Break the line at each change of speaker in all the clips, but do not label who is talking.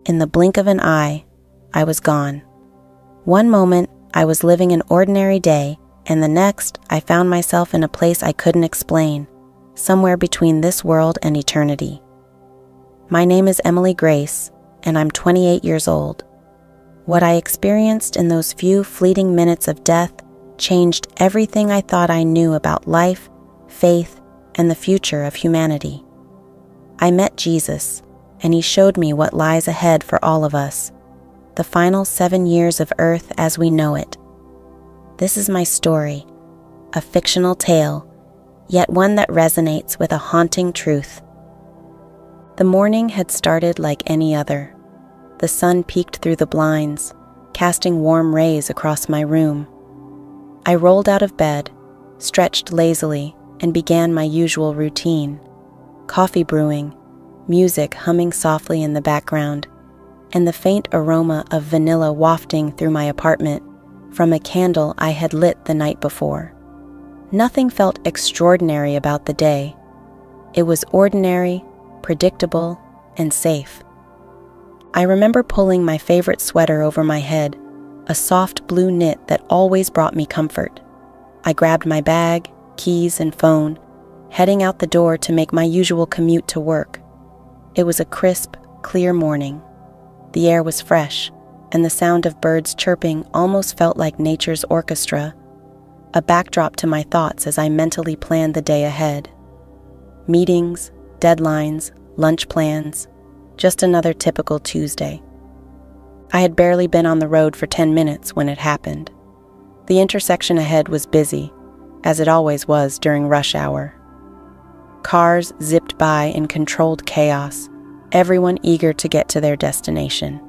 In the blink of an eye, I was gone. One moment, I was living an ordinary day, and the next, I found myself in a place I couldn't explain, somewhere between this world and eternity. My name is Emily Grace, and I'm 28 years old. What I experienced in those few fleeting minutes of death changed everything I thought I knew about life, faith, and the future of humanity. I met Jesus, and he showed me what lies ahead for all of us, the final 7 years of Earth as we know it. This is my story, a fictional tale, yet one that resonates with a haunting truth. The morning had started like any other. The sun peeked through the blinds, casting warm rays across my room. I rolled out of bed, stretched lazily, and began my usual routine. Coffee brewing, music humming softly in the background, and the faint aroma of vanilla wafting through my apartment from a candle I had lit the night before. Nothing felt extraordinary about the day. It was ordinary, predictable, and safe. I remember pulling my favorite sweater over my head, a soft blue knit that always brought me comfort. I grabbed my bag, keys, and phone, heading out the door to make my usual commute to work. It was a crisp, clear morning. The air was fresh, and the sound of birds chirping almost felt like nature's orchestra, a backdrop to my thoughts as I mentally planned the day ahead. Meetings, deadlines, lunch plans, just another typical Tuesday. I had barely been on the road for 10 minutes when it happened. The intersection ahead was busy, as it always was during rush hour. Cars zipped by in controlled chaos, everyone eager to get to their destination.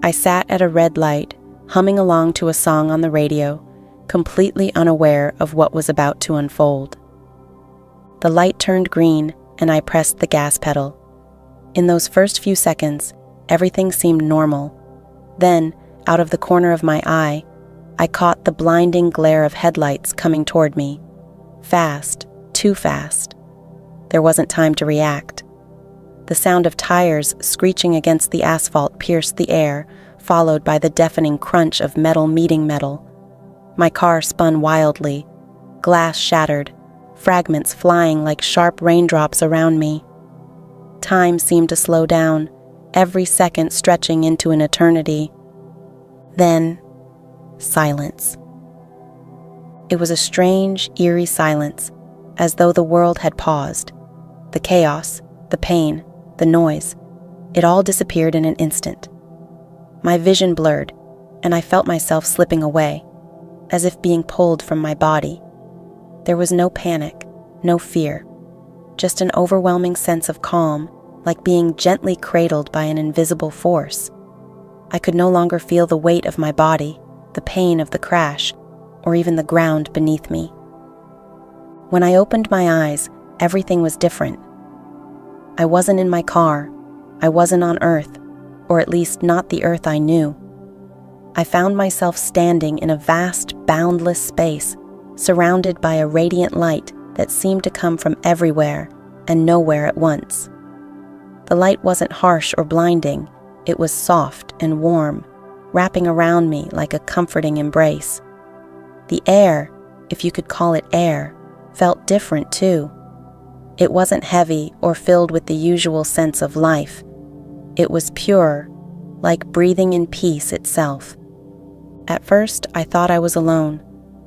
I sat at a red light, humming along to a song on the radio, completely unaware of what was about to unfold. The light turned green, and I pressed the gas pedal. In those first few seconds, everything seemed normal. Then, out of the corner of my eye, I caught the blinding glare of headlights coming toward me. Fast, too fast. There wasn't time to react. The sound of tires screeching against the asphalt pierced the air, followed by the deafening crunch of metal meeting metal. My car spun wildly, glass shattered, fragments flying like sharp raindrops around me. Time seemed to slow down, every second stretching into an eternity. Then, silence. It was a strange, eerie silence, as though the world had paused. The chaos, the pain, the noise, it all disappeared in an instant. My vision blurred, and I felt myself slipping away, as if being pulled from my body. There was no panic, no fear, just an overwhelming sense of calm, like being gently cradled by an invisible force. I could no longer feel the weight of my body, the pain of the crash, or even the ground beneath me. When I opened my eyes, everything was different. I wasn't in my car, I wasn't on Earth, or at least not the Earth I knew. I found myself standing in a vast, boundless space, surrounded by a radiant light that seemed to come from everywhere and nowhere at once. The light wasn't harsh or blinding, it was soft and warm, wrapping around me like a comforting embrace. The air, if you could call it air, felt different too. It wasn't heavy or filled with the usual sense of life. It was pure, like breathing in peace itself. At first, I thought I was alone.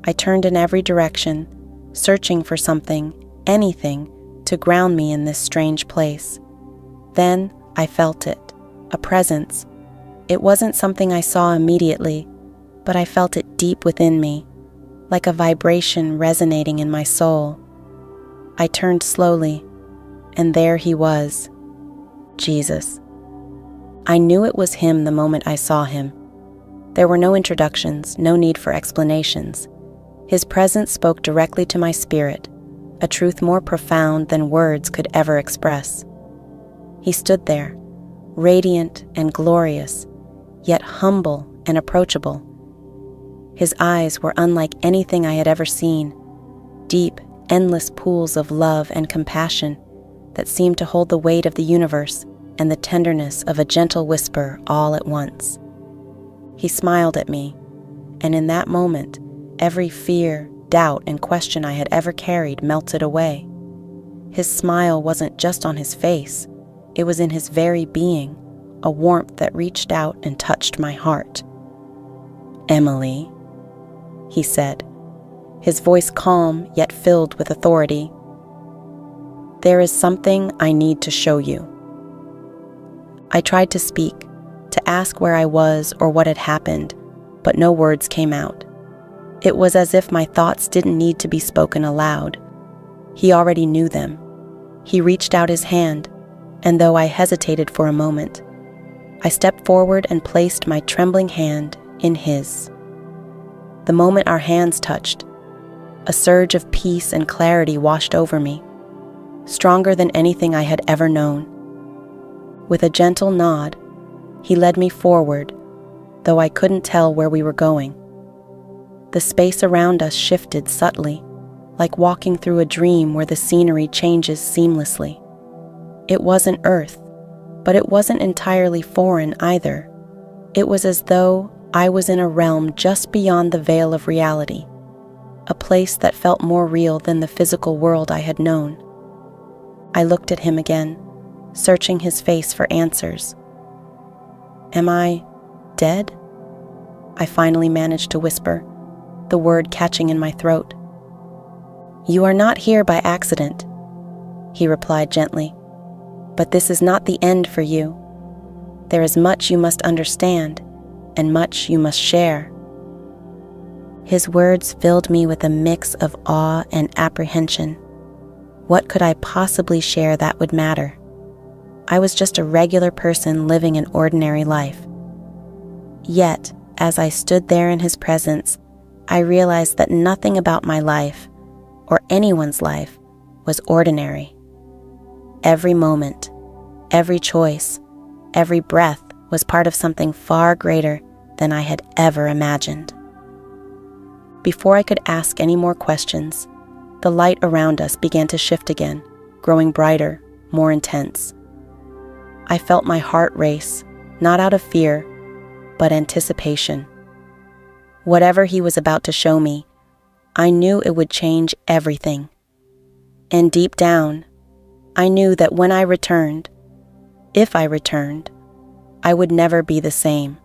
I turned in every direction, searching for something, anything, to ground me in this strange place. Then I felt it, a presence. It wasn't something I saw immediately, but I felt it deep within me, like a vibration resonating in my soul. I turned slowly, and there he was, Jesus. I knew it was him the moment I saw him. There were no introductions, no need for explanations. His presence spoke directly to my spirit, a truth more profound than words could ever express. He stood there, radiant and glorious, yet humble and approachable. His eyes were unlike anything I had ever seen, deep, endless pools of love and compassion that seemed to hold the weight of the universe and the tenderness of a gentle whisper all at once. He smiled at me, and in that moment, every fear, doubt, and question I had ever carried melted away. His smile wasn't just on his face, it was in his very being, a warmth that reached out and touched my heart. "Emily," he said, his voice calm yet filled with authority, "there is something I need to show you." I tried to speak, to ask where I was or what had happened, but no words came out. It was as if my thoughts didn't need to be spoken aloud. He already knew them. He reached out his hand, and though I hesitated for a moment, I stepped forward and placed my trembling hand in his. The moment our hands touched, a surge of peace and clarity washed over me, stronger than anything I had ever known. With a gentle nod, he led me forward, though I couldn't tell where we were going. The space around us shifted subtly, like walking through a dream where the scenery changes seamlessly. It wasn't Earth, but it wasn't entirely foreign either. It was as though I was in a realm just beyond the veil of reality, a place that felt more real than the physical world I had known. I looked at him again, searching his face for answers. "Am I dead?" I finally managed to whisper, the word catching in my throat. "You are not here by accident," he replied gently, "but this is not the end for you. There is much you must understand, and much you must share." His words filled me with a mix of awe and apprehension. What could I possibly share that would matter? I was just a regular person living an ordinary life. Yet, as I stood there in his presence, I realized that nothing about my life, or anyone's life, was ordinary. Every moment, every choice, every breath was part of something far greater than I had ever imagined. Before I could ask any more questions, the light around us began to shift again, growing brighter, more intense. I felt my heart race, not out of fear, but anticipation. Whatever he was about to show me, I knew it would change everything. And deep down, I knew that when I returned, if I returned, I would never be the same.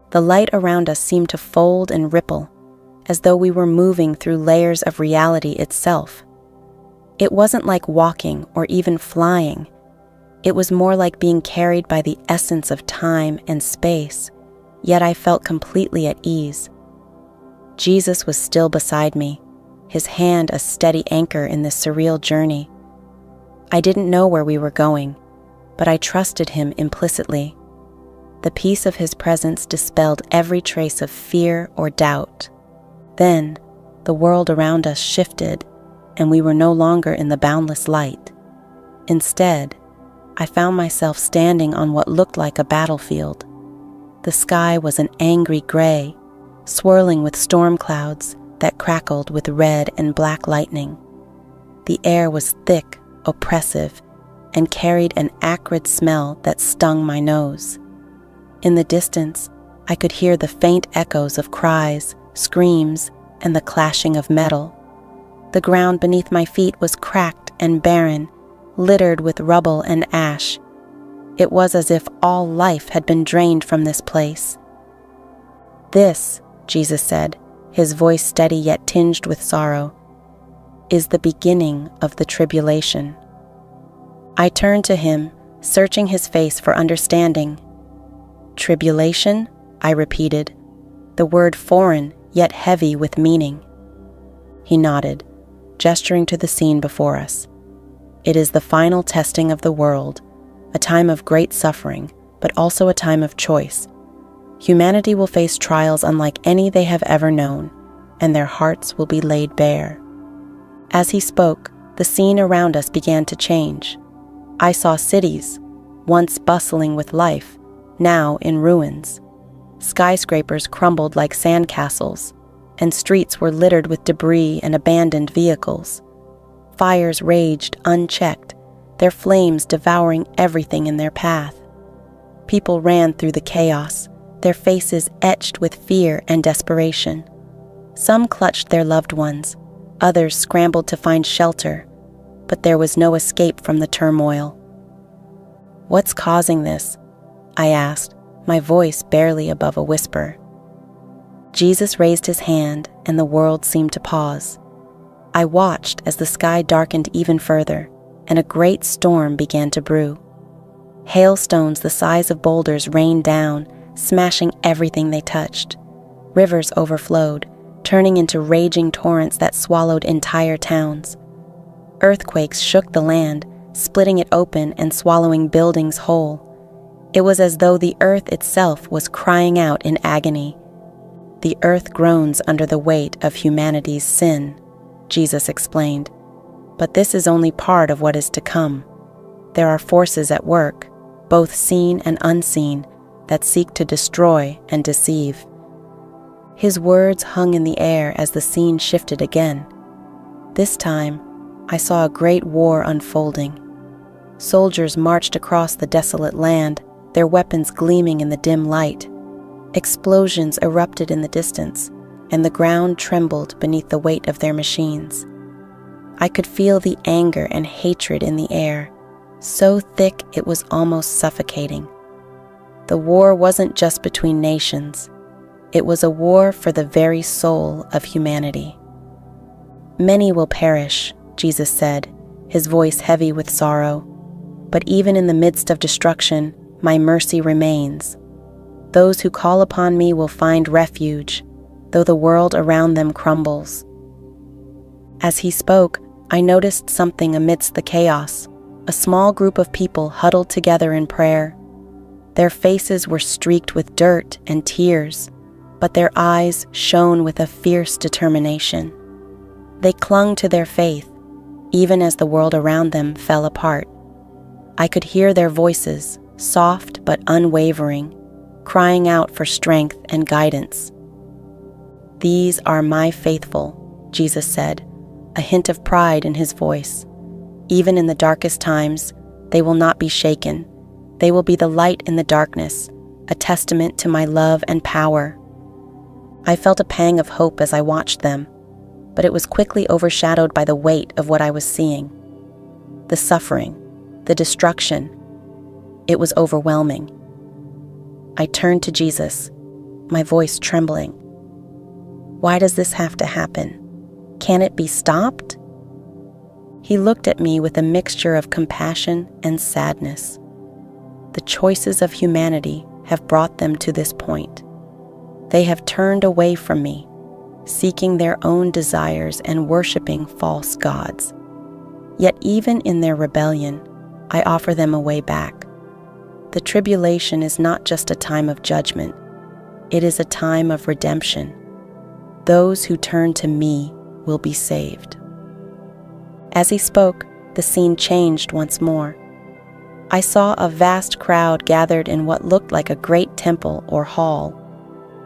The light around us seemed to fold and ripple, as though we were moving through layers of reality itself. It wasn't like walking or even flying. It was more like being carried by the essence of time and space, yet I felt completely at ease. Jesus was still beside me, his hand a steady anchor in this surreal journey. I didn't know where we were going, but I trusted him implicitly. The peace of his presence dispelled every trace of fear or doubt. Then, the world around us shifted, and we were no longer in the boundless light. Instead, I found myself standing on what looked like a battlefield. The sky was an angry gray, swirling with storm clouds that crackled with red and black lightning. The air was thick, oppressive, and carried an acrid smell that stung my nose. In the distance, I could hear the faint echoes of cries, screams, and the clashing of metal. The ground beneath my feet was cracked and barren, littered with rubble and ash. It was as if all life had been drained from this place. "This," Jesus said, his voice steady yet tinged with sorrow, "is the beginning of the tribulation." I turned to him, searching his face for understanding. "Tribulation?" I repeated, the word foreign yet heavy with meaning. He nodded, gesturing to the scene before us. "It is the final testing of the world, a time of great suffering, but also a time of choice. Humanity will face trials unlike any they have ever known, and their hearts will be laid bare." As he spoke, the scene around us began to change. I saw cities, once bustling with life, now in ruins. Skyscrapers crumbled like sandcastles, and streets were littered with debris and abandoned vehicles. Fires raged unchecked, their flames devouring everything in their path. People ran through the chaos, their faces etched with fear and desperation. Some clutched their loved ones, others scrambled to find shelter, but there was no escape from the turmoil. "What's causing this?" I asked, my voice barely above a whisper. Jesus raised his hand, and the world seemed to pause. I watched as the sky darkened even further, and a great storm began to brew. Hailstones the size of boulders rained down, smashing everything they touched. Rivers overflowed, turning into raging torrents that swallowed entire towns. Earthquakes shook the land, splitting it open and swallowing buildings whole. It was as though the earth itself was crying out in agony. "The earth groans under the weight of humanity's sin," Jesus explained. "But this is only part of what is to come. There are forces at work, both seen and unseen, that seek to destroy and deceive." His words hung in the air as the scene shifted again. This time, I saw a great war unfolding. Soldiers marched across the desolate land, their weapons gleaming in the dim light. Explosions erupted in the distance, and the ground trembled beneath the weight of their machines. I could feel the anger and hatred in the air, so thick it was almost suffocating. The war wasn't just between nations. It was a war for the very soul of humanity. "Many will perish," Jesus said, his voice heavy with sorrow. "But even in the midst of destruction, my mercy remains. Those who call upon me will find refuge, though the world around them crumbles." As he spoke, I noticed something amidst the chaos. A small group of people huddled together in prayer. Their faces were streaked with dirt and tears, but their eyes shone with a fierce determination. They clung to their faith, even as the world around them fell apart. I could hear their voices, soft but unwavering, crying out for strength and guidance. "These are my faithful," Jesus said, a hint of pride in his voice. "Even in the darkest times, they will not be shaken. They will be the light in the darkness, a testament to my love and power." I felt a pang of hope as I watched them, but it was quickly overshadowed by the weight of what I was seeing. The suffering, the destruction. It was overwhelming. I turned to Jesus, my voice trembling. "Why does this have to happen? Can it be stopped?" He looked at me with a mixture of compassion and sadness. The choices of humanity have brought them to this point. They have turned away from me, seeking their own desires and worshiping false gods. Yet even in their rebellion, I offer them a way back. The tribulation is not just a time of judgment, it is a time of redemption. Those who turn to me will be saved. As he spoke, the scene changed once more. I saw a vast crowd gathered in what looked like a great temple or hall.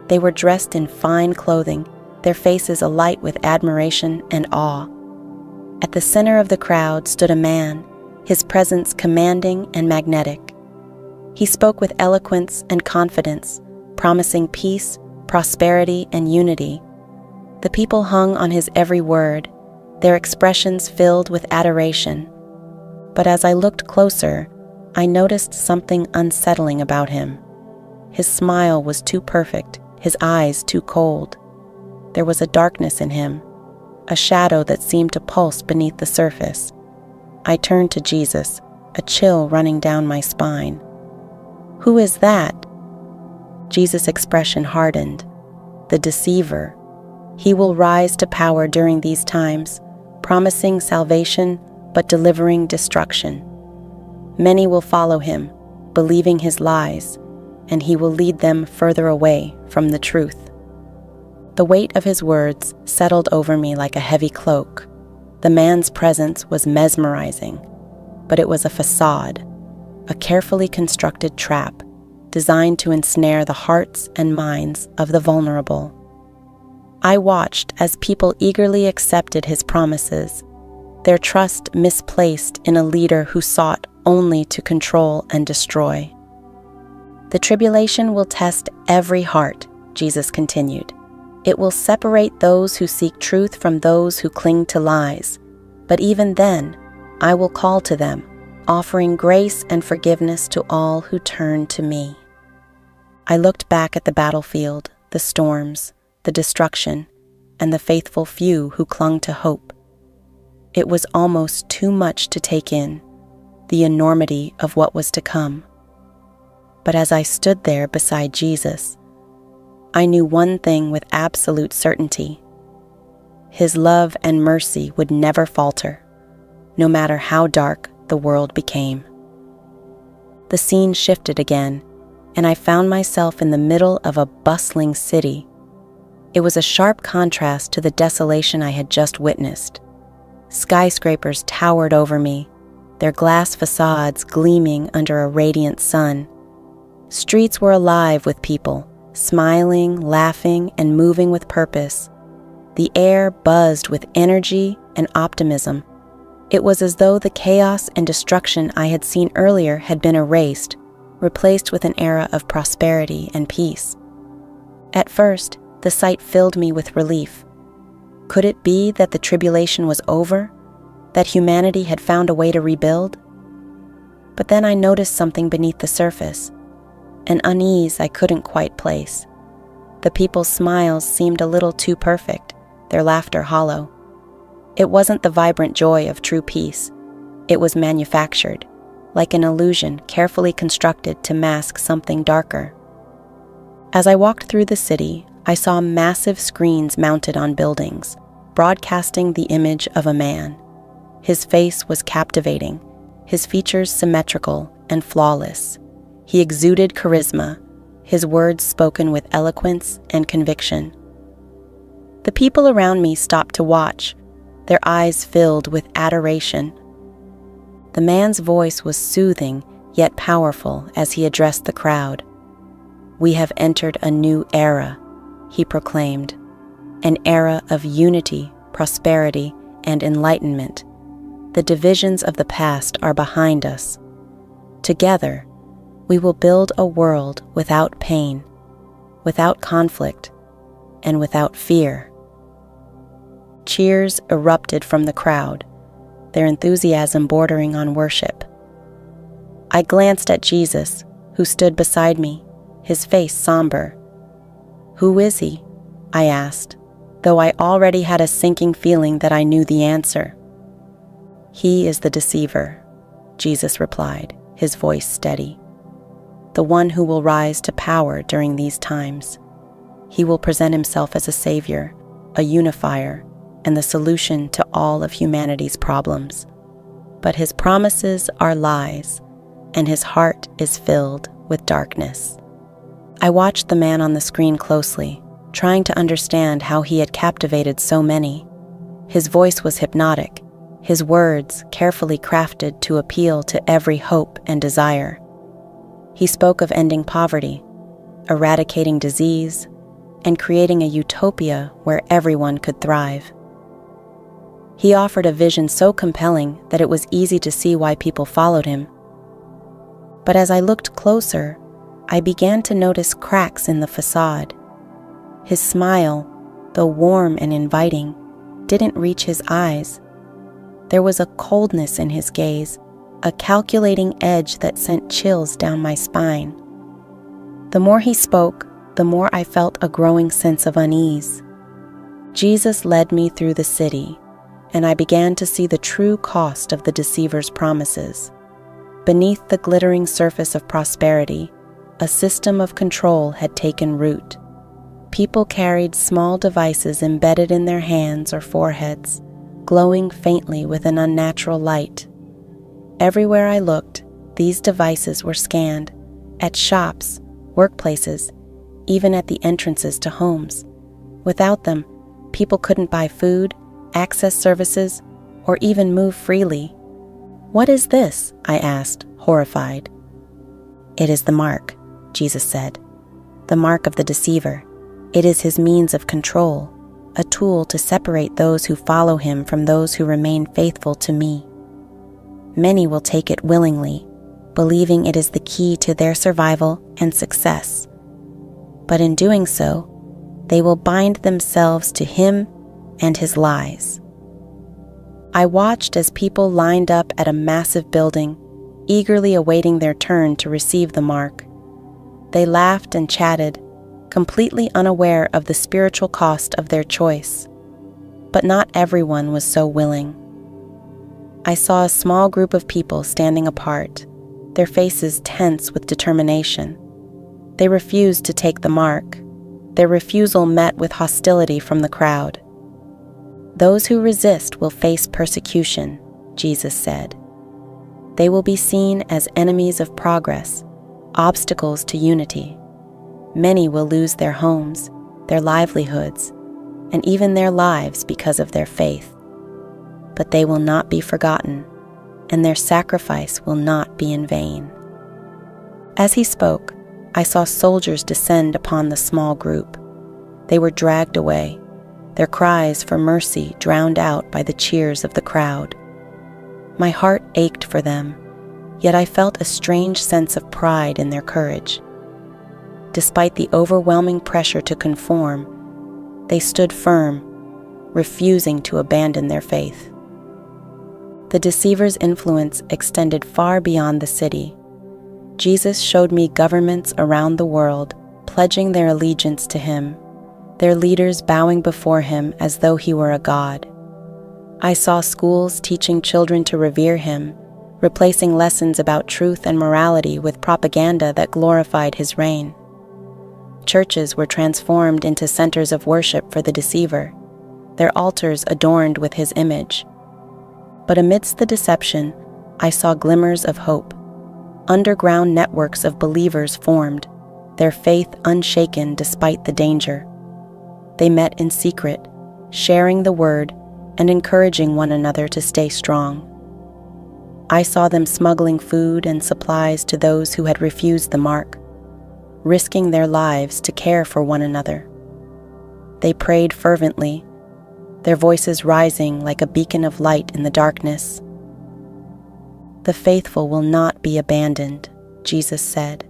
They were dressed in fine clothing, their faces alight with admiration and awe. At the center of the crowd stood a man, his presence commanding and magnetic. He spoke with eloquence and confidence, promising peace, prosperity, and unity. The people hung on his every word, their expressions filled with adoration. But as I looked closer, I noticed something unsettling about him. His smile was too perfect, his eyes too cold. There was a darkness in him, a shadow that seemed to pulse beneath the surface. I turned to Jesus, a chill running down my spine. "Who is that?" Jesus' expression hardened. "The deceiver. He will rise to power during these times, promising salvation but delivering destruction. Many will follow him, believing his lies, and he will lead them further away from the truth." The weight of his words settled over me like a heavy cloak. The man's presence was mesmerizing, but it was a facade, a carefully constructed trap designed to ensnare the hearts and minds of the vulnerable. I watched as people eagerly accepted his promises. their trust misplaced in a leader who sought only to control and destroy. The tribulation will test every heart, Jesus continued. It will separate those who seek truth from those who cling to lies. But even then, I will call to them, offering grace and forgiveness to all who turn to me. I looked back at the battlefield, the storms, the destruction, and the faithful few who clung to hope. It was almost too much to take in, the enormity of what was to come. But as I stood there beside Jesus, I knew one thing with absolute certainty. His love and mercy would never falter, no matter how dark the world became. The scene shifted again, and I found myself in the middle of a bustling city. It was a sharp contrast to the desolation I had just witnessed. Skyscrapers towered over me, their glass facades gleaming under a radiant sun. Streets were alive with people, smiling, laughing, and moving with purpose. The air buzzed with energy and optimism. It was as though the chaos and destruction I had seen earlier had been erased, replaced with an era of prosperity and peace. At first, the sight filled me with relief. Could it be that the tribulation was over, that humanity had found a way to rebuild? But then I noticed something beneath the surface, an unease I couldn't quite place. The people's smiles seemed a little too perfect, their laughter hollow. It wasn't the vibrant joy of true peace. It was manufactured, like an illusion carefully constructed to mask something darker. As I walked through the city, I saw massive screens mounted on buildings, broadcasting the image of a man. His face was captivating, his features symmetrical and flawless. He exuded charisma, his words spoken with eloquence and conviction. The people around me stopped to watch, their eyes filled with adoration. The man's voice was soothing yet powerful as he addressed the crowd. "We have entered a new era," he proclaimed, "an era of unity, prosperity, and enlightenment. The divisions of the past are behind us. Together, we will build a world without pain, without conflict, and without fear." Cheers erupted from the crowd, their enthusiasm bordering on worship. I glanced at Jesus, who stood beside me, his face somber. "Who is he?" I asked, though I already had a sinking feeling that I knew the answer. "He is the deceiver," Jesus replied, his voice steady. "The one who will rise to power during these times. He will present himself as a savior, a unifier, and the solution to all of humanity's problems. But his promises are lies, and his heart is filled with darkness." I watched the man on the screen closely, trying to understand how he had captivated so many. His voice was hypnotic, his words carefully crafted to appeal to every hope and desire. He spoke of ending poverty, eradicating disease, and creating a utopia where everyone could thrive. He offered a vision so compelling that it was easy to see why people followed him. But as I looked closer, I began to notice cracks in the facade. His smile, though warm and inviting, didn't reach his eyes. There was a coldness in his gaze, a calculating edge that sent chills down my spine. The more he spoke, the more I felt a growing sense of unease. Jesus led me through the city, and I began to see the true cost of the deceiver's promises. Beneath the glittering surface of prosperity, a system of control had taken root. People carried small devices embedded in their hands or foreheads, glowing faintly with an unnatural light. Everywhere I looked, these devices were scanned, at shops, workplaces, even at the entrances to homes. Without them, people couldn't buy food, access services, or even move freely. "What is this?" I asked, horrified. "It is the mark," Jesus said. "The mark of the deceiver. It is his means of control. a tool to separate those who follow him from those who remain faithful to me. Many will take it willingly, believing it is the key to their survival and success. But in doing so, they will bind themselves to him and his lies. I watched as people lined up at a massive building, eagerly awaiting their turn to receive the mark. They laughed and chatted, completely unaware of the spiritual cost of their choice. But not everyone was so willing. I saw a small group of people standing apart, their faces tense with determination. They refused to take the mark. Their refusal met with hostility from the crowd. Those who resist will face persecution, Jesus said. They will be seen as enemies of progress, obstacles to unity. Many will lose their homes, their livelihoods, and even their lives because of their faith. But they will not be forgotten, and their sacrifice will not be in vain. As he spoke, I saw soldiers descend upon the small group. They were dragged away, their cries for mercy drowned out by the cheers of the crowd. My heart ached for them, yet I felt a strange sense of pride in their courage. Despite the overwhelming pressure to conform, they stood firm, refusing to abandon their faith. The deceiver's influence extended far beyond the city. Jesus showed me governments around the world pledging their allegiance to him, their leaders bowing before him as though he were a god. I saw schools teaching children to revere him, replacing lessons about truth and morality with propaganda that glorified his reign. Churches were transformed into centers of worship for the deceiver, their altars adorned with his image. But amidst the deception, I saw glimmers of hope. Underground networks of believers formed, their faith unshaken despite the danger. They met in secret, sharing the word and encouraging one another to stay strong. I saw them smuggling food and supplies to those who had refused the mark, risking their lives to care for one another. They prayed fervently, their voices rising like a beacon of light in the darkness. The faithful will not be abandoned, Jesus said.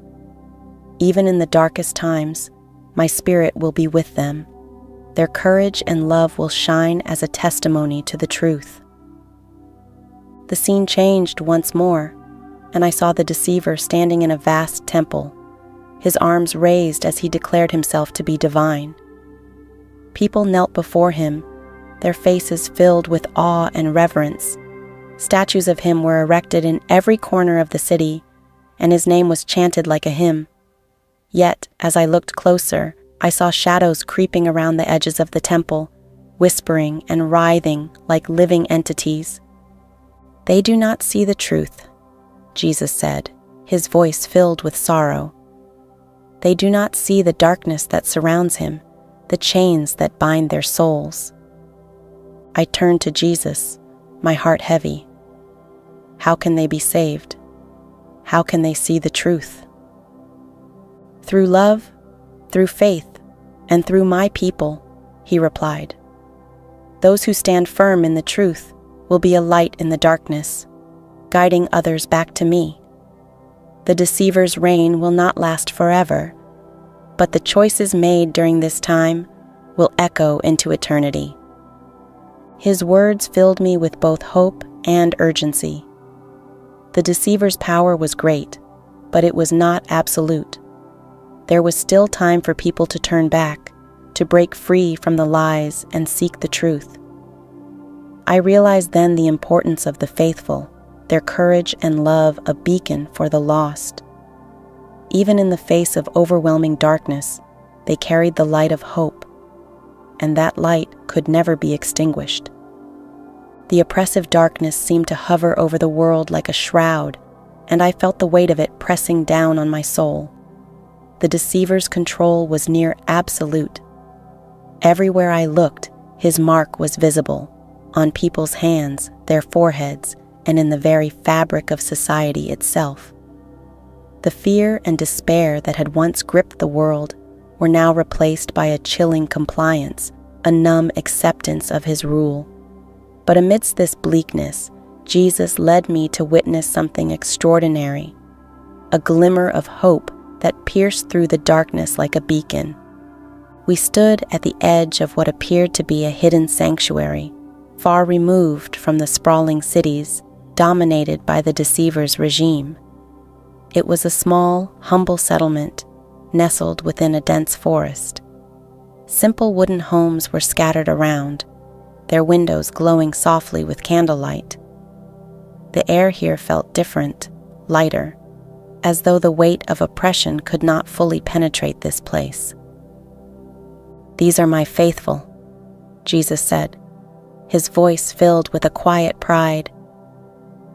Even in the darkest times, my spirit will be with them. Their courage and love will shine as a testimony to the truth. The scene changed once more, and I saw the deceiver standing in a vast temple, his arms raised as he declared himself to be divine. People knelt before him, their faces filled with awe and reverence. Statues of him were erected in every corner of the city, and his name was chanted like a hymn. Yet, as I looked closer, I saw shadows creeping around the edges of the temple, whispering and writhing like living entities. They do not see the truth, Jesus said, his voice filled with sorrow. They do not see the darkness that surrounds him, the chains that bind their souls. I turned to Jesus, my heart heavy. How can they be saved? How can they see the truth? Through love, through faith, and through my people, he replied. Those who stand firm in the truth will be a light in the darkness, guiding others back to me. The deceiver's reign will not last forever, but the choices made during this time will echo into eternity. His words filled me with both hope and urgency. The deceiver's power was great, but it was not absolute. There was still time for people to turn back, to break free from the lies and seek the truth. I realized then the importance of the faithful, their courage and love a beacon for the lost. Even in the face of overwhelming darkness, they carried the light of hope, and that light could never be extinguished. The oppressive darkness seemed to hover over the world like a shroud, and I felt the weight of it pressing down on my soul. The deceiver's control was near absolute. Everywhere I looked, his mark was visible, on people's hands, their foreheads, and in the very fabric of society itself. The fear and despair that had once gripped the world were now replaced by a chilling compliance, a numb acceptance of his rule. But amidst this bleakness, Jesus led me to witness something extraordinary, a glimmer of hope that pierced through the darkness like a beacon. We stood at the edge of what appeared to be a hidden sanctuary, far removed from the sprawling cities dominated by the deceiver's regime. It was a small, humble settlement nestled within a dense forest. Simple wooden homes were scattered around, their windows glowing softly with candlelight. The air here felt different, lighter, as though the weight of oppression could not fully penetrate this place. "These are my faithful," Jesus said, his voice filled with a quiet pride.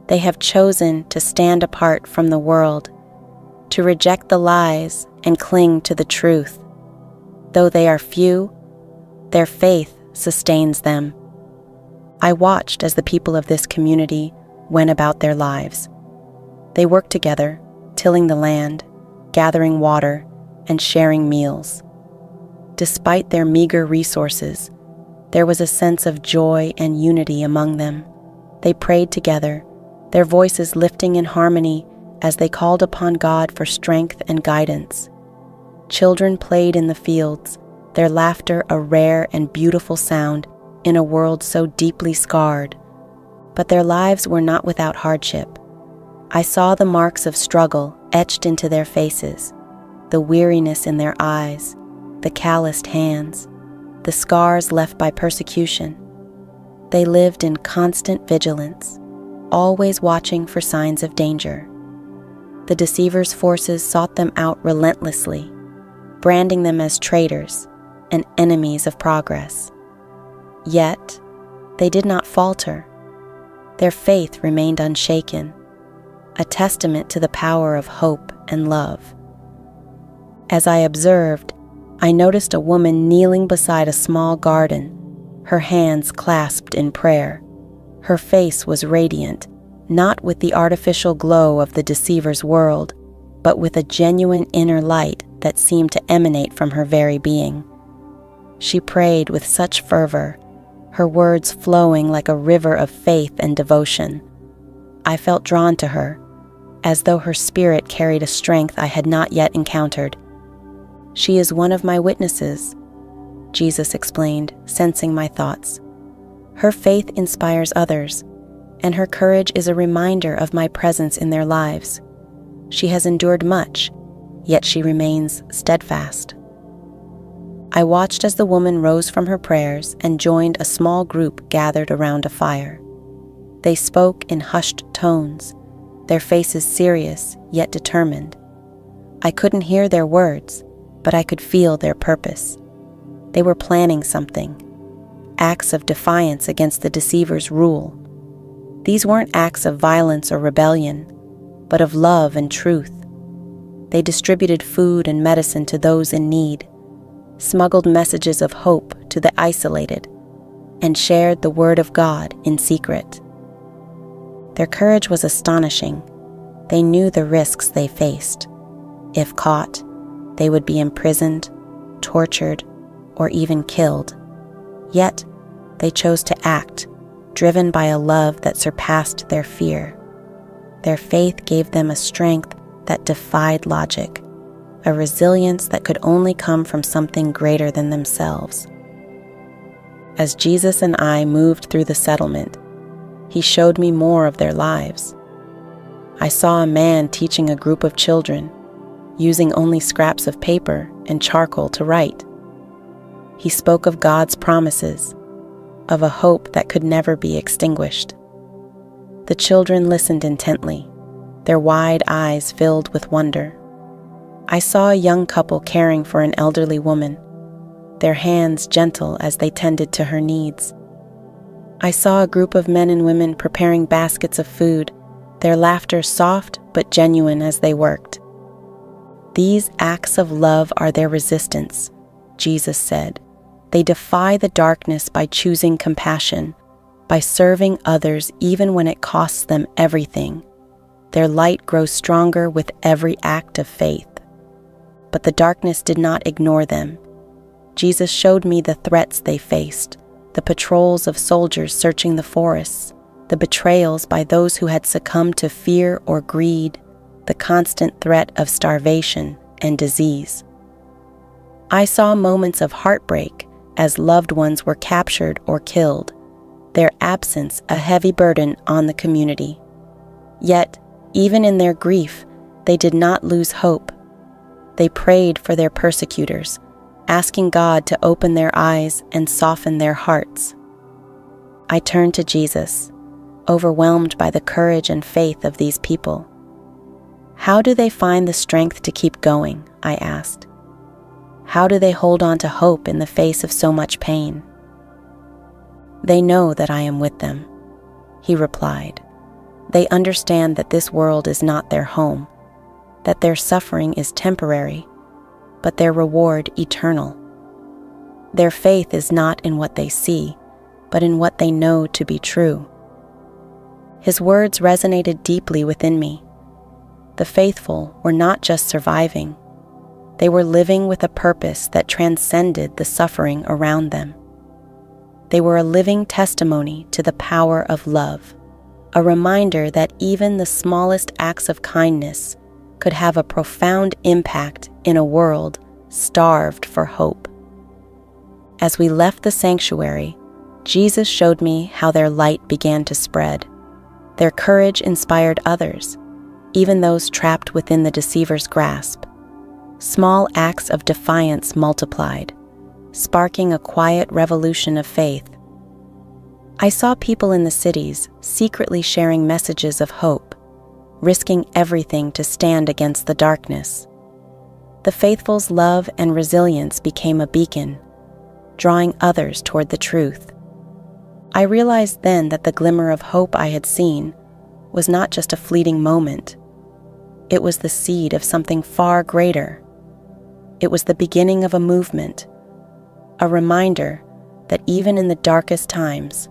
"They have chosen to stand apart from the world, to reject the lies and cling to the truth. Though they are few, their faith sustains them." I watched as the people of this community went about their lives. They worked together, tilling the land, gathering water, and sharing meals. Despite their meager resources, there was a sense of joy and unity among them. They prayed together, their voices lifting in harmony as they called upon God for strength and guidance. Children played in the fields, their laughter a rare and beautiful sound in a world so deeply scarred. But their lives were not without hardship. I saw the marks of struggle etched into their faces, the weariness in their eyes, the calloused hands, the scars left by persecution. They lived in constant vigilance, always watching for signs of danger. The deceiver's forces sought them out relentlessly, branding them as traitors and enemies of progress. Yet, they did not falter. Their faith remained unshaken, a testament to the power of hope and love. As I observed, I noticed a woman kneeling beside a small garden, her hands clasped in prayer. Her face was radiant, not with the artificial glow of the deceiver's world, but with a genuine inner light that seemed to emanate from her very being. She prayed with such fervor, her words flowing like a river of faith and devotion. I felt drawn to her, as though her spirit carried a strength I had not yet encountered. "She is one of my witnesses," Jesus explained, sensing my thoughts. "Her faith inspires others, and her courage is a reminder of my presence in their lives. She has endured much, yet she remains steadfast." I watched as the woman rose from her prayers and joined a small group gathered around a fire. They spoke in hushed tones, their faces serious yet determined. I couldn't hear their words, but I could feel their purpose. They were planning something, acts of defiance against the deceiver's rule. These weren't acts of violence or rebellion, but of love and truth. They distributed food and medicine to those in need, smuggled messages of hope to the isolated, and shared the word of God in secret. Their courage was astonishing. They knew the risks they faced. If caught, they would be imprisoned, tortured, or even killed. Yet, they chose to act, driven by a love that surpassed their fear. Their faith gave them a strength that defied logic, a resilience that could only come from something greater than themselves. As Jesus and I moved through the settlement, he showed me more of their lives. I saw a man teaching a group of children, using only scraps of paper and charcoal to write. He spoke of God's promises, of a hope that could never be extinguished. The children listened intently, their wide eyes filled with wonder. I saw a young couple caring for an elderly woman, their hands gentle as they tended to her needs. I saw a group of men and women preparing baskets of food, their laughter soft but genuine as they worked. "These acts of love are their resistance," Jesus said. "They defy the darkness by choosing compassion, by serving others even when it costs them everything. Their light grows stronger with every act of faith." But the darkness did not ignore them. Jesus showed me the threats they faced, the patrols of soldiers searching the forests, the betrayals by those who had succumbed to fear or greed, the constant threat of starvation and disease. I saw moments of heartbreak as loved ones were captured or killed, their absence a heavy burden on the community. Yet, even in their grief, they did not lose hope. They prayed for their persecutors, asking God to open their eyes and soften their hearts. I turned to Jesus, overwhelmed by the courage and faith of these people. How do they find the strength to keep going? I asked. How do they hold on to hope in the face of so much pain? They know that I am with them, he replied. They understand that this world is not their home, that their suffering is temporary, but their reward eternal. Their faith is not in what they see, but in what they know to be true. His words resonated deeply within me. The faithful were not just surviving, they were living with a purpose that transcended the suffering around them. They were a living testimony to the power of love, a reminder that even the smallest acts of kindness could have a profound impact in a world starved for hope. As we left the sanctuary, Jesus showed me how their light began to spread. Their courage inspired others, even those trapped within the deceiver's grasp. Small acts of defiance multiplied, sparking a quiet revolution of faith. I saw people in the cities secretly sharing messages of hope, risking everything to stand against the darkness. The faithful's love and resilience became a beacon, drawing others toward the truth. I realized then that the glimmer of hope I had seen was not just a fleeting moment. It was the seed of something far greater. It was the beginning of a movement, a reminder that even in the darkest times,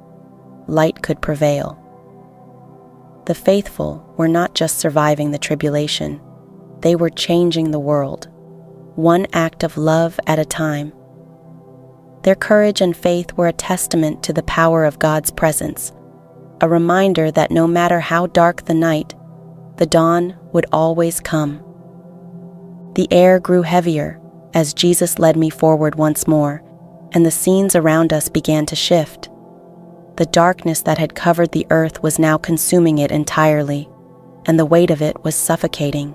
light could prevail. The faithful were not just surviving the tribulation, they were changing the world, one act of love at a time. Their courage and faith were a testament to the power of God's presence, a reminder that no matter how dark the night, the dawn would always come. The air grew heavier as Jesus led me forward once more, and the scenes around us began to shift. The darkness that had covered the earth was now consuming it entirely, and the weight of it was suffocating.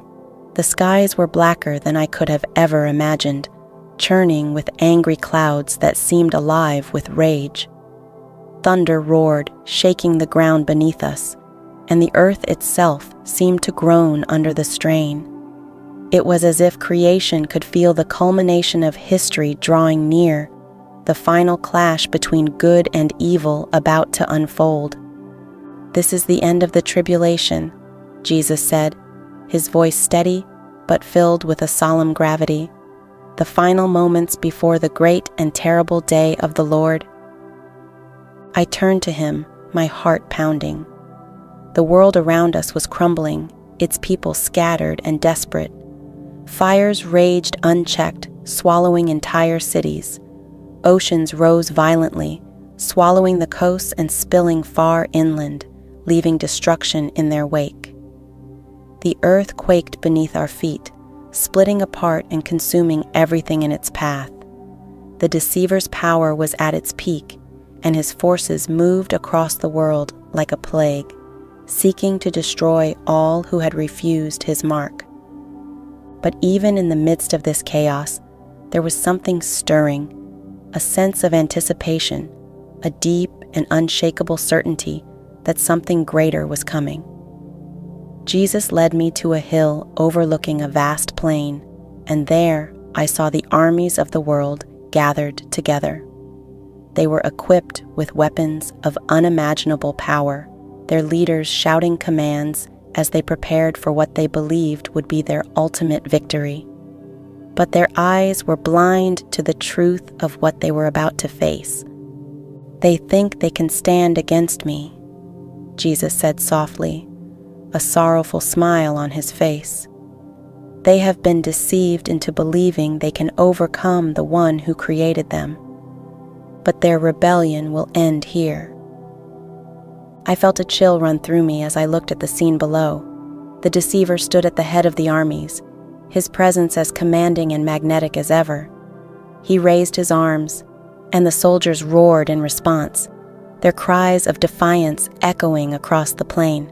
The skies were blacker than I could have ever imagined, churning with angry clouds that seemed alive with rage. Thunder roared, shaking the ground beneath us, and the earth itself seemed to groan under the strain. It was as if creation could feel the culmination of history drawing near, the final clash between good and evil about to unfold. "This is the end of the tribulation," Jesus said, his voice steady but filled with a solemn gravity. "The final moments before the great and terrible day of the Lord." I turned to him, my heart pounding. The world around us was crumbling, its people scattered and desperate. Fires raged unchecked, swallowing entire cities. Oceans rose violently, swallowing the coasts and spilling far inland, leaving destruction in their wake. The earth quaked beneath our feet, splitting apart and consuming everything in its path. The deceiver's power was at its peak, and his forces moved across the world like a plague, seeking to destroy all who had refused his mark. But even in the midst of this chaos, there was something stirring, a sense of anticipation, a deep and unshakable certainty that something greater was coming. Jesus led me to a hill overlooking a vast plain, and there I saw the armies of the world gathered together. They were equipped with weapons of unimaginable power, their leaders shouting commands as they prepared for what they believed would be their ultimate victory. But their eyes were blind to the truth of what they were about to face. "They think they can stand against me," Jesus said softly, a sorrowful smile on his face. They have been deceived into believing they can overcome the one who created them. But their rebellion will end here. I felt a chill run through me as I looked at the scene below. The deceiver stood at the head of the armies, his presence as commanding and magnetic as ever. He raised his arms, and the soldiers roared in response, their cries of defiance echoing across the plain.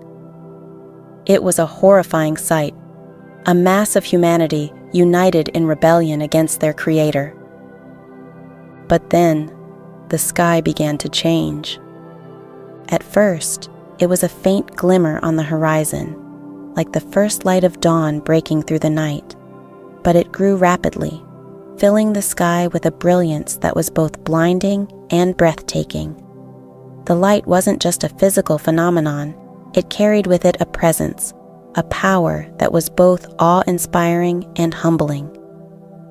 It was a horrifying sight, a mass of humanity united in rebellion against their creator. But then, the sky began to change. At first, it was a faint glimmer on the horizon, like the first light of dawn breaking through the night, but it grew rapidly, filling the sky with a brilliance that was both blinding and breathtaking. The light wasn't just a physical phenomenon, it carried with it a presence, a power that was both awe-inspiring and humbling.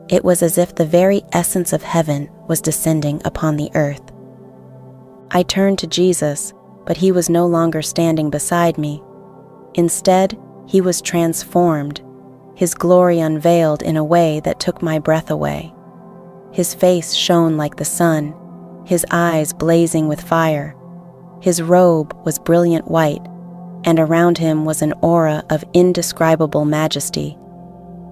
It was as if the very essence of heaven was descending upon the earth. I turned to Jesus, but he was no longer standing beside me. Instead, he was transformed, his glory unveiled in a way that took my breath away. His face shone like the sun, his eyes blazing with fire. His robe was brilliant white, and around him was an aura of indescribable majesty.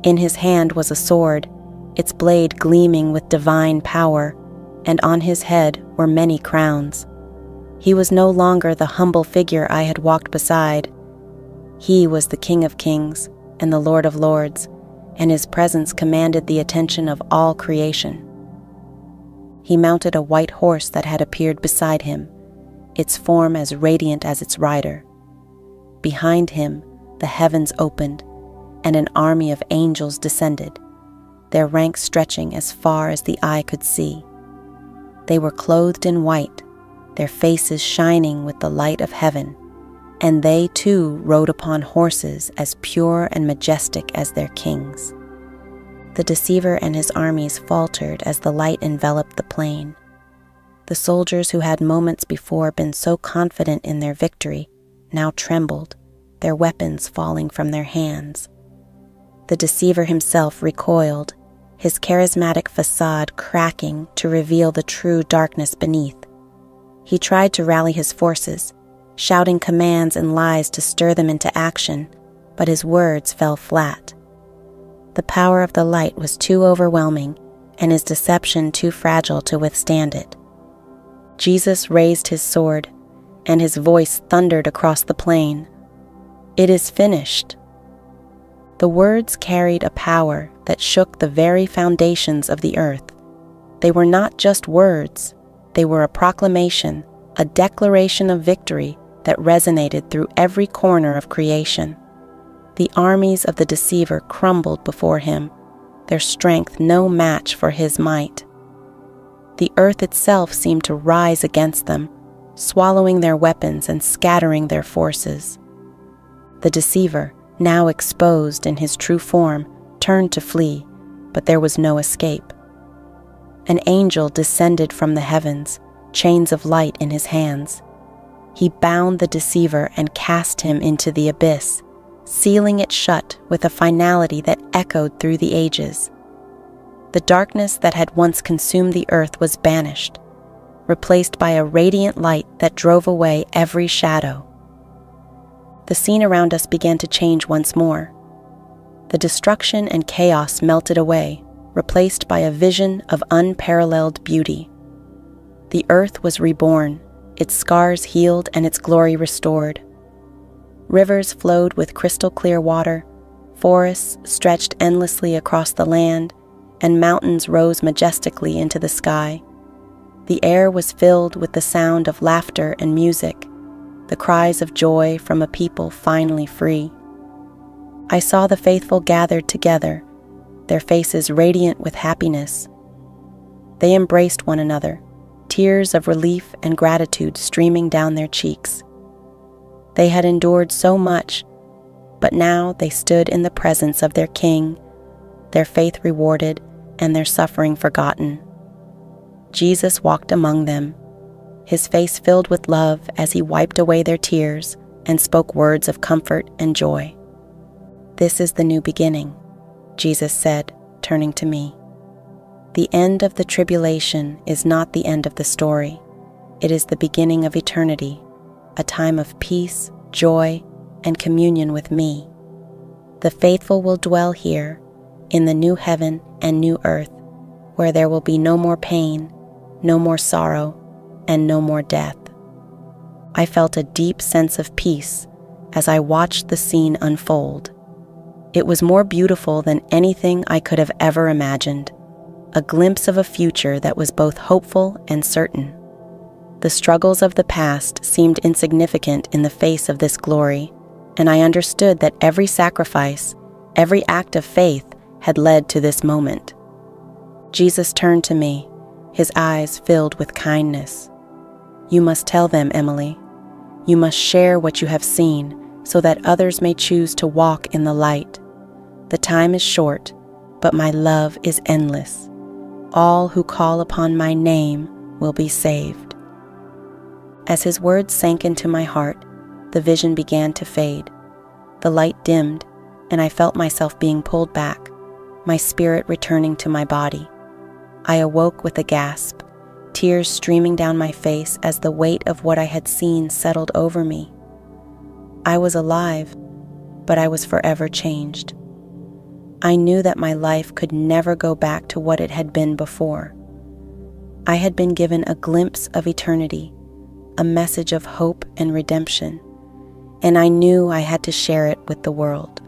In his hand was a sword, its blade gleaming with divine power, and on his head were many crowns. He was no longer the humble figure I had walked beside. He was the King of Kings and the Lord of Lords, and his presence commanded the attention of all creation. He mounted a white horse that had appeared beside him, its form as radiant as its rider. Behind him, the heavens opened, and an army of angels descended, their ranks stretching as far as the eye could see. They were clothed in white, their faces shining with the light of heaven, and they too rode upon horses as pure and majestic as their kings. The deceiver and his armies faltered as the light enveloped the plain. The soldiers who had moments before been so confident in their victory now trembled, their weapons falling from their hands. The deceiver himself recoiled, his charismatic facade cracking to reveal the true darkness beneath. He tried to rally his forces, shouting commands and lies to stir them into action, but his words fell flat. The power of the light was too overwhelming, and his deception too fragile to withstand it. Jesus raised his sword, and his voice thundered across the plain. "It is finished." The words carried a power that shook the very foundations of the earth. They were not just words, they were a proclamation, a declaration of victory that resonated through every corner of creation. The armies of the deceiver crumbled before him, their strength no match for his might. The earth itself seemed to rise against them, swallowing their weapons and scattering their forces. The deceiver, now exposed in his true form, turned to flee, but there was no escape. An angel descended from the heavens, chains of light in his hands. He bound the deceiver and cast him into the abyss, sealing it shut with a finality that echoed through the ages. The darkness that had once consumed the earth was banished, replaced by a radiant light that drove away every shadow. The scene around us began to change once more. The destruction and chaos melted away, replaced by a vision of unparalleled beauty. The earth was reborn, its scars healed and its glory restored. Rivers flowed with crystal clear water, forests stretched endlessly across the land, and mountains rose majestically into the sky. The air was filled with the sound of laughter and music, the cries of joy from a people finally free. I saw the faithful gathered together, their faces radiant with happiness. They embraced one another, tears of relief and gratitude streaming down their cheeks. They had endured so much, but now they stood in the presence of their King, their faith rewarded and their suffering forgotten. Jesus walked among them, his face filled with love as he wiped away their tears and spoke words of comfort and joy. This is the new beginning, Jesus said, turning to me. The end of the tribulation is not the end of the story. It is the beginning of eternity, a time of peace, joy, and communion with me. The faithful will dwell here, in the new heaven and new earth, where there will be no more pain, no more sorrow, and no more death. I felt a deep sense of peace as I watched the scene unfold. It was more beautiful than anything I could have ever imagined, a glimpse of a future that was both hopeful and certain. The struggles of the past seemed insignificant in the face of this glory, and I understood that every sacrifice, every act of faith had led to this moment. Jesus turned to me, his eyes filled with kindness. "You must tell them, Emily. You must share what you have seen so that others may choose to walk in the light. The time is short, but my love is endless. All who call upon my name will be saved." As his words sank into my heart, the vision began to fade. The light dimmed, and I felt myself being pulled back, my spirit returning to my body. I awoke with a gasp, tears streaming down my face as the weight of what I had seen settled over me. I was alive, but I was forever changed. I knew that my life could never go back to what it had been before. I had been given a glimpse of eternity, a message of hope and redemption, and I knew I had to share it with the world.